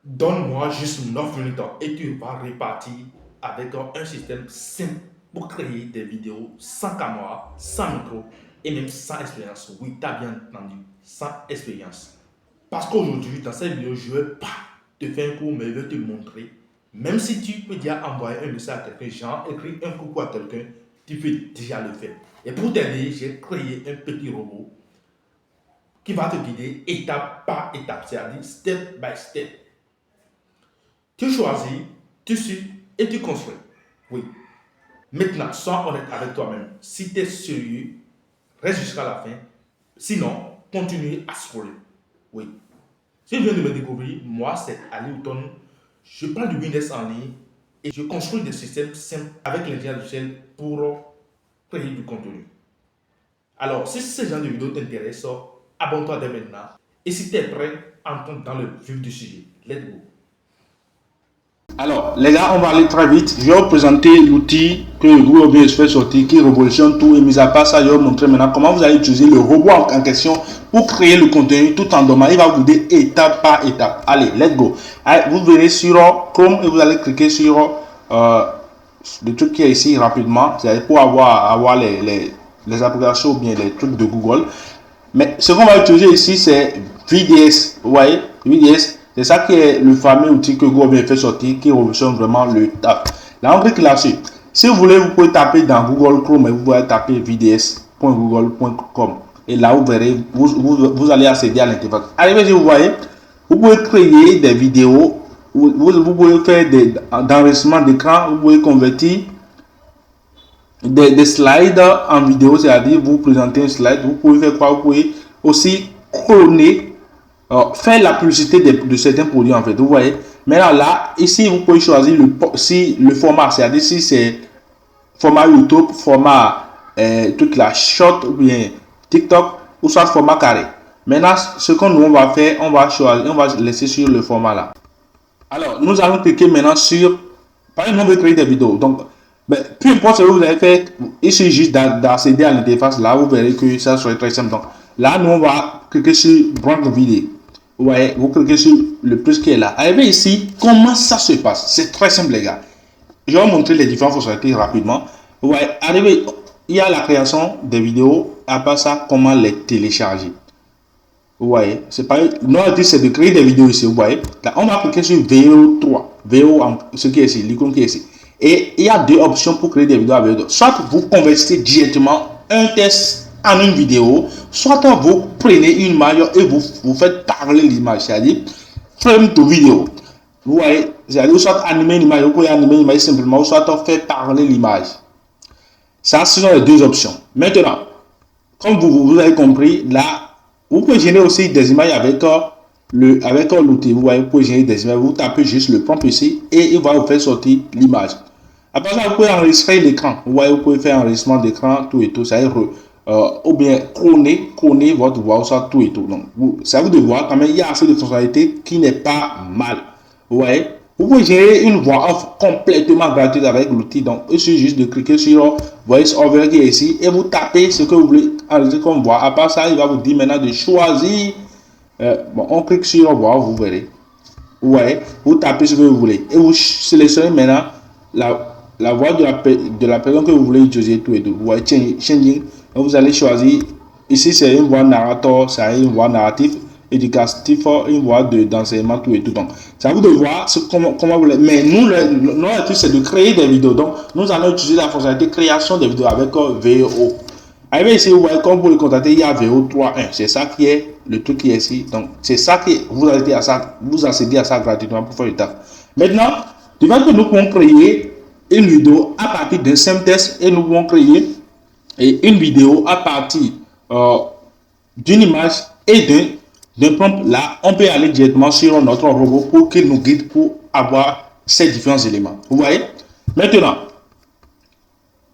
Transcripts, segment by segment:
Donne-moi juste 9 minutes et tu vas repartir avec un système simple pour créer des vidéos sans caméra, sans micro et même sans expérience. Oui, tu as bien entendu, sans expérience. Parce qu'aujourd'hui, dans cette vidéo, je ne vais pas te faire un cours, mais je vais te montrer. Même si tu peux déjà envoyer un message à quelqu'un, genre écrire un coucou à quelqu'un, tu peux déjà le faire. Et pour t'aider, j'ai créé un petit robot qui va te guider étape par étape, c'est-à-dire step by step. Tu choisis, tu suis et tu construis. Oui. Maintenant, sois honnête avec toi-même. Si tu es sérieux, reste jusqu'à la fin. Sinon, continue à scroller. Oui. Si tu viens de me découvrir, moi, c'est Ali Houghton. Je parle du business en ligne et je construis des systèmes simples avec l'intelligence artificielle pour créer du contenu. Alors, si ce genre de vidéo t'intéresse, abonne-toi dès maintenant. Et si tu es prêt, entre dans le vif du sujet. Let's go. Alors, les gars, on va aller très vite. Je vais vous présenter l'outil que le Google OBS fait sortir qui révolutionne tout. Et mis à part ça, je vais vous montrer maintenant comment vous allez utiliser le robot en question pour créer le contenu tout en domaine. Il va vous guider étape par étape. Allez, let's go. Allez, vous verrez sur Chrome et vous allez cliquer sur le truc qui est ici rapidement. C'est pour avoir les applications ou bien les trucs de Google. Mais ce qu'on va utiliser ici, c'est VDS. Vous voyez, VDS. C'est ça qui est le fameux outil que Google vient fait sortir qui révolutionne vraiment le tap. Là, on clique là-dessus. Si vous voulez, vous pouvez taper dans Google Chrome et vous pouvez taper vds.google.com. Et là, vous verrez, vous allez accéder à l'interface. Allez, si vous voyez, vous pouvez créer des vidéos, vous pouvez faire des enregistrements d'écran, vous pouvez convertir des slides en vidéo, c'est-à-dire vous présentez un slide, vous pouvez faire quoi? Vous pouvez aussi cloner, faire la publicité de certains produits en fait. Vous voyez. Maintenant là, ici vous pouvez choisir le format, c'est-à-dire si c'est format YouTube, format toute la short ou bien TikTok ou soit format carré. Maintenant, ce qu'on nous on va faire, on va choisir, on va laisser sur le format là. Alors, nous allons cliquer maintenant sur, par exemple, on veut créer des vidéos. Donc, peu importe ce que vous avez fait, il suffit juste d'accéder à l'interface. Là, vous verrez que ça sera très simple. Donc, là, nous, on va cliquer sur Brand Vidéo. Vous voyez, vous cliquez sur le plus qui est là. Arrivez ici, comment ça se passe? C'est très simple, les gars. Je vais vous montrer les différentes fonctionnalités rapidement. Vous voyez, arrivez, il y a la création des vidéos. À part ça, comment les télécharger. Vous voyez, c'est pas notre c'est de créer des vidéos ici. Vous voyez, là, on va cliquer sur VO3, VO, ce qui est ici, l'icône qui est ici. Et il y a deux options pour créer des vidéos avec VO3. Soit vous convertissez directement un texte en une vidéo, soit vous prenez une image et vous faites parler l'image, c'est-à-dire frame to vidéo. Vous voyez, c'est-à-dire soit animer une image, vous pouvez animer une image simplement, soit faire parler l'image. Ça, ce sont les deux options. Maintenant, comme vous avez compris, là, vous pouvez générer aussi des images avec l'outil. Vous voyez, vous pouvez générer des images. Vous tapez juste le prompt ici et il va vous faire sortir l'image. Après ça, vous pouvez enregistrer l'écran. Vous voyez, vous pouvez faire enregistrement d'écran, tout et tout. Ça ou bien cloner votre voix, ça, tout et tout. Donc, c'est à vous de voir quand même, il y a assez de fonctionnalités qui n'est pas mal. Vous voyez, vous pouvez générer une voix off complètement gratuite avec l'outil. Donc, il suffit juste de cliquer sur Voice Over qui est ici et vous tapez ce que vous voulez enregistrer comme voix. À part ça, il va vous dire maintenant de choisir. Bon, on clique sur voix, vous verrez. Vous voyez, vous tapez ce que vous voulez et vous sélectionnez maintenant la voix de la personne que vous voulez utiliser, tout et tout. Vous voyez, changing. Vous allez choisir. Ici, c'est une voix narrateur, c'est une voix narrative, éducatif, une voix d'enseignement, tout et tout. Donc, c'est à vous de voir comment vous voulez. Mais nous, notre truc, c'est de créer des vidéos. Donc, nous allons utiliser la fonctionnalité création des vidéos avec VO. Arrivé ici, vous voyez, comme vous le constatez, il y a VO 3.1. C'est ça qui est le truc qui est ici. Donc, c'est ça que vous accédez à ça gratuitement pour faire le taf. Maintenant, du fait que nous pouvons créer une vidéo à partir d'un simple test et nous pouvons créer une vidéo à partir d'une image et d'un prompt, là, on peut aller directement sur notre robot pour qu'il nous guide pour avoir ces différents éléments. Vous voyez? Maintenant,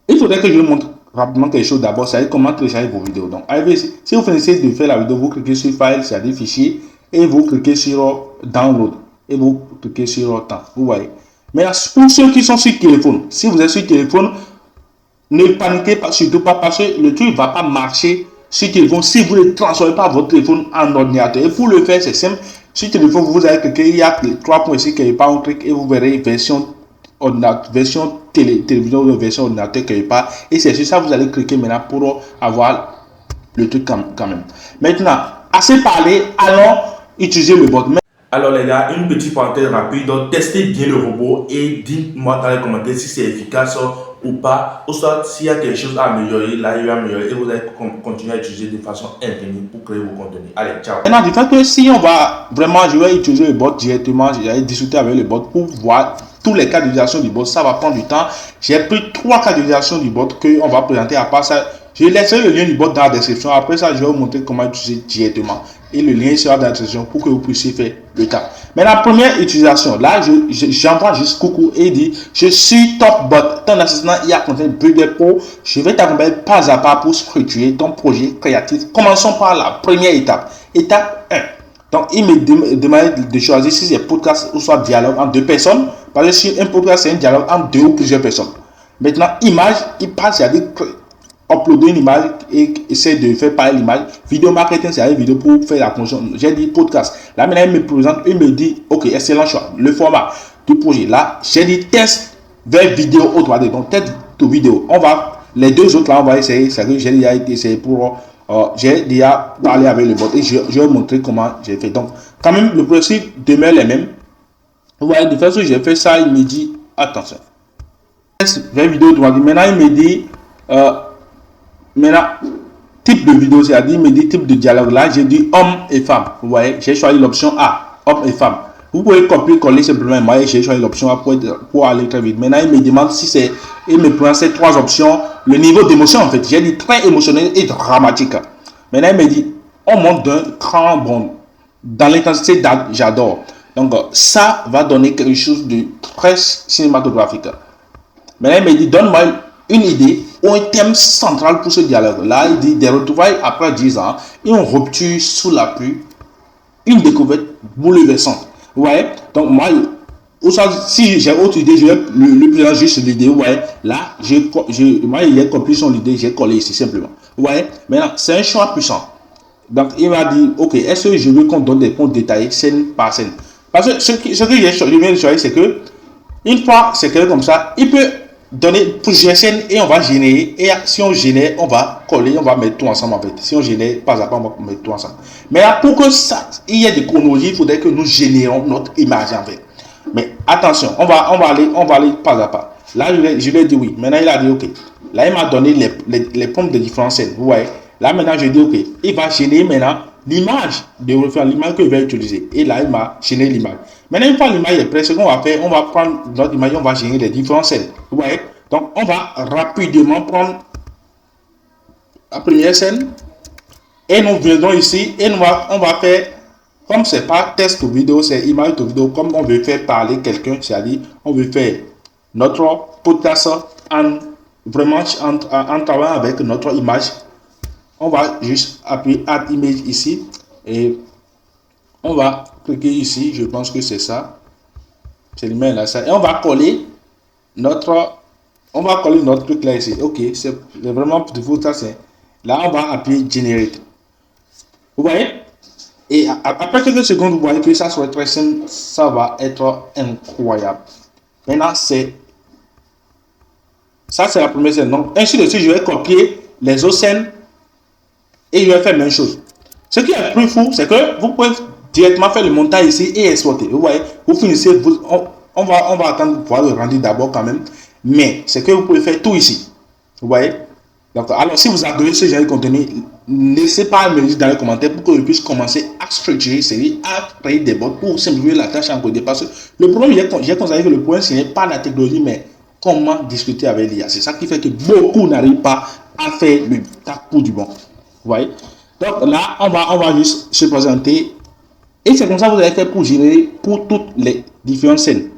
il faudrait que je vous montre rapidement quelque chose d'abord, c'est comment télécharger vos vidéos. Donc, si vous finissez de faire la vidéo, vous cliquez sur File, c'est-à-dire fichier, et vous cliquez sur Download, et vous cliquez sur Temps. Vous voyez? Mais pour ceux qui sont sur téléphone, si vous êtes sur téléphone, ne paniquez pas, surtout pas parce que le truc ne va pas marcher sur téléphone si vous ne transformez pas votre téléphone en ordinateur. Et pour le faire, c'est simple. Sur téléphone, vous allez cliquer, il y a 3 points ici quelque part, on clique et vous verrez version ordinateur, version télévision ou version ordinateur quelque part. Et c'est sur ça vous allez cliquer maintenant pour avoir le truc quand même. Maintenant, assez parlé, allons utiliser le bot. Alors les gars, une petite parenthèse rapide, donc testez bien le robot et dites-moi dans les commentaires si c'est efficace ou pas, ou soit s'il y a quelque chose à améliorer, là il va améliorer et vous allez continuer à utiliser de façon infinie pour créer vos contenus. Allez, ciao. Maintenant, du fait que si on va vraiment, je vais utiliser le bot directement, j'ai discuté avec le bot pour voir tous les cas d'utilisation du bot, ça va prendre du temps. J'ai pris 3 cas d'utilisation du bot qu'on va présenter. À part ça, je laisserai le lien du bot dans la description. Après ça, je vais vous montrer comment utiliser directement. Et le lien sera dans la description pour que vous puissiez faire le tap. Mais la première utilisation, là, j'envoie juste coucou et dit je suis Top Bot, ton assistant IA Content Builder Pro. Je vais t'accompagner pas à pas pour structurer ton projet créatif. Commençons par la première étape. Étape 1. Donc, il me demande de choisir si c'est podcast ou soit dialogue entre 2 personnes. Parce que si un podcast, c'est un dialogue entre 2 ou plusieurs personnes. Maintenant, image, il passe, c'est-à-dire uploader une image et essayer de faire parler l'image. Vidéo marketing, c'est une vidéo pour faire la promotion. J'ai dit podcast. Là, maintenant, il me présente, il me dit, ok, excellent choix. Le format du projet. Là, j'ai dit test vers vidéo autre. Donc, test de vidéo. On va, les 2 autres là, on va essayer. C'est que j'ai déjà essayé pour, j'ai déjà parlé avec le bot et je vais vous montrer comment j'ai fait. Donc, quand même, le principe demeure les mêmes. Vous voyez, de façon, j'ai fait ça, il me dit, attention. Test vers vidéo droite. Maintenant, il me dit, maintenant, type de vidéo, c'est-à-dire, il me dit type de dialogue. Là, j'ai dit homme et femme. Vous voyez, j'ai choisi l'option A, homme et femme. Vous pouvez copier-coller simplement. Moi, j'ai choisi l'option A pour aller très vite. Maintenant, il me demande si c'est, il me prend ces 3 options, le niveau d'émotion en fait. J'ai dit très émotionnel et dramatique. Maintenant, il me dit, on monte d'un cran bon. Dans l'intensité, j'adore. Donc, ça va donner quelque chose de très cinématographique. Maintenant, il me dit, donne-moi une idée ou un thème central pour ce dialogue. Là, il dit des retrouvailles après 10 ans, une rupture sous la pluie, une découverte bouleversante. Vous voyez? Donc, moi, si j'ai autre idée, je vais le présenter juste l'idée. Vous voyez? Là, moi, il a compris son idée, j'ai collé ici simplement. Vous voyez? Maintenant, c'est un choix puissant. Donc, il m'a dit, ok, est-ce que je veux qu'on donne des comptes détaillés scène par scène? Parce que ce que je viens de choisir, c'est que, une fois c'est créé comme ça, il peut donner plusieurs scènes et on va générer. Et si on génère, on va coller, on va mettre tout ensemble en fait. Si on génère, pas à pas, on va mettre tout ensemble. Mais là, pour que ça, il y ait des chronologies, il faudrait que nous générons notre image en fait. Mais attention, on va aller pas à pas. Là, je lui ai dit oui. Maintenant, il a dit ok. Là, il m'a donné les pompes de différentes scènes. Vous voyez. Là, maintenant, je dis ok. Il va générer maintenant l'image l'image que je vais utiliser. Et là, il m'a généré l'image. Maintenant, une fois l'image est prête, ce qu'on va faire, on va prendre notre image, on va générer les différentes scènes. Vous voyez? Donc, on va rapidement prendre la première scène et nous viendrons ici et on va faire, comme c'est pas test vidéo, c'est image de vidéo, comme on veut faire parler quelqu'un, c'est-à-dire on veut faire notre podcast en travaillant avec notre image. On va juste appuyer Add Image ici et on va cliquer ici, je pense que c'est ça. C'est l'image là, ça. Et on va coller notre truc là ici. Ok, c'est vraiment pour ça. Là, on va appuyer Generate. Vous voyez? Et après quelques secondes, vous voyez que ça soit très simple, ça va être incroyable. Maintenant, ça c'est la première scène. Donc, ainsi de suite, je vais copier les autres scènes et je vais faire la même chose. Ce qui est plus fou, c'est que vous pouvez directement faire le montage ici et exporter. Vous voyez, vous finissez, on va attendre pour le rendre d'abord quand même. Mais c'est que vous pouvez faire tout ici. Vous voyez? Donc, alors, si vous adorez ce genre de contenu, n'hésitez pas à me dire dans les commentaires pour que je puisse commencer à structurer, c'est-à-dire à créer des bots pour simplifier la tâche en côté. Parce que le problème, j'ai constaté que le problème, ce n'est pas la technologie, mais comment discuter avec l'IA. C'est ça qui fait que beaucoup n'arrivent pas à faire le tap pour du bon. Vous voyez? Donc là, on va juste se présenter. Et c'est comme ça que vous allez faire pour générer pour toutes les différentes scènes.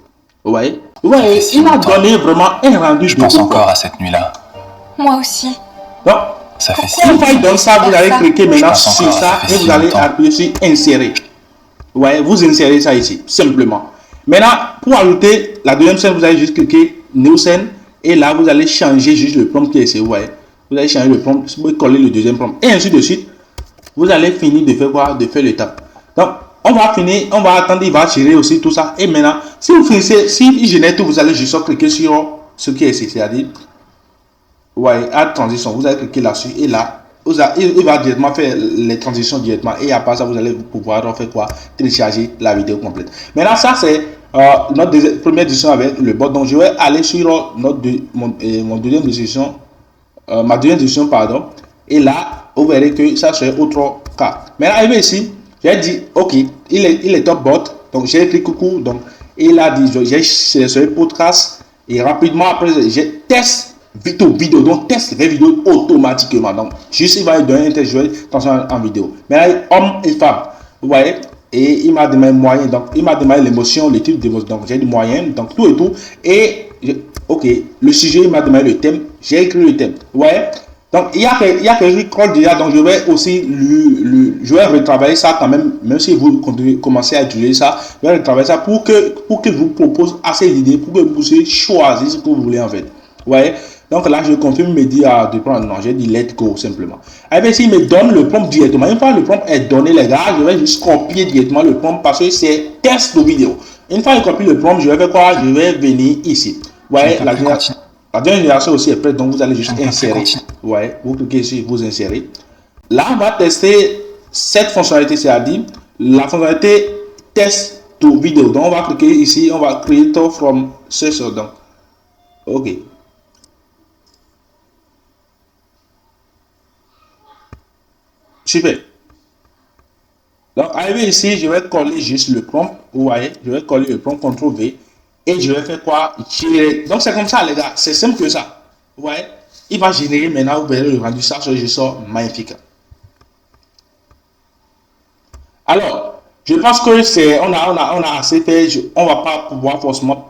Vous voyez? Vous voyez, il m'a donné vraiment un rendu de. Je pense encore à cette nuit-là. Moi aussi. Donc, ça fait si une fois dans ça, vous allez cliquer maintenant sur ça et vous allez appuyer sur insérer. Vous voyez, vous insérez ça ici, simplement. Maintenant, pour ajouter la deuxième scène, vous allez juste cliquer New scène et là, vous allez changer juste le prompt qui est ici. Vous voyez, vous allez changer le prompt, vous pouvez coller le deuxième prompt et ainsi de suite. Vous allez finir de faire quoi? De faire l'étape. Donc, On va finir, on va attendre, il va tirer aussi tout ça. Et maintenant, si vous finissez, si il génère tout, vous allez juste cliquer sur ce qui est ici, c'est-à-dire, ouais, add transition. Vous allez cliquer là-dessus et là, il va directement faire les transitions directement. Et à part ça, vous allez pouvoir faire quoi? Télécharger la vidéo complète. Maintenant, ça, c'est notre première décision avec le bot. Donc, je vais aller sur mon deuxième décision, ma deuxième décision, pardon. Et là, vous verrez que ça, c'est autre cas. Maintenant, arrivé ici, j'ai dit, OK, il est top bot. Donc, j'ai écrit coucou. Donc, il a dit, j'ai sélectionné podcast. Et rapidement, après, j'ai test vidéo. Donc, test les vidéos automatiquement. Donc, juste, il va lui donner un test en vidéo. Maintenant, homme et femme. Vous voyez? Et il m'a demandé moyen. Donc, il m'a demandé l'émotion, le type d'émotion. Donc, j'ai dit moyen. Donc, tout et tout. Et, OK, le sujet, il m'a demandé le thème. J'ai écrit le thème. Vous voyez? Donc, il y a quelque chose déjà. Donc, je vais aussi je vais retravailler ça quand même si vous commencez à utiliser ça. Je vais retravailler ça pour que je vous propose assez d'idées, pour que vous puissiez choisir ce que vous voulez en fait. Vous voyez? Donc là, je confirme, me dit de prendre. Non, j'ai dit let go simplement. Et bien, s'il me donne le prompt directement, une fois le prompt est donné, les gars, je vais juste copier directement le prompt parce que c'est test de vidéo. Une fois que je copie le prompt, je vais faire quoi? Je vais venir ici. Vous voyez, la dernière génération aussi est prête, donc vous allez juste insérer. Ouais, vous cliquez ici, vous insérez. Là, on va tester cette fonctionnalité, c'est-à-dire la fonctionnalité test to vidéo. Donc, on va cliquer ici, on va create from session. Donc, OK. Super. Donc, arrivé ici, je vais coller juste le prompt. Vous voyez, je vais coller le prompt, CTRL V. Et je vais faire quoi? Donc, c'est comme ça, les gars. C'est simple que ça. Vous voyez? Il va générer maintenant, vous verrez le rendu, ça, je sors magnifique. Alors, je pense que c'est, on a assez fait, on va pas pouvoir forcément.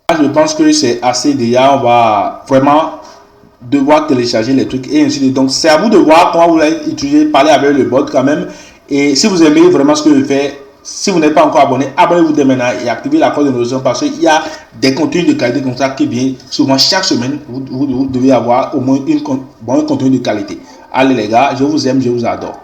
Je pense que c'est assez déjà, on va vraiment devoir télécharger les trucs et ainsi de suite. Donc, c'est à vous de voir comment vous allez utiliser, parler avec le bot quand même. Et si vous aimez vraiment ce que je fais, si vous n'êtes pas encore abonné, abonnez-vous dès maintenant et activez la cloche de notification parce qu'il y a des contenus de qualité comme ça qui viennent souvent chaque semaine. Vous devez avoir au moins un contenu de qualité. Allez les gars, je vous aime, je vous adore.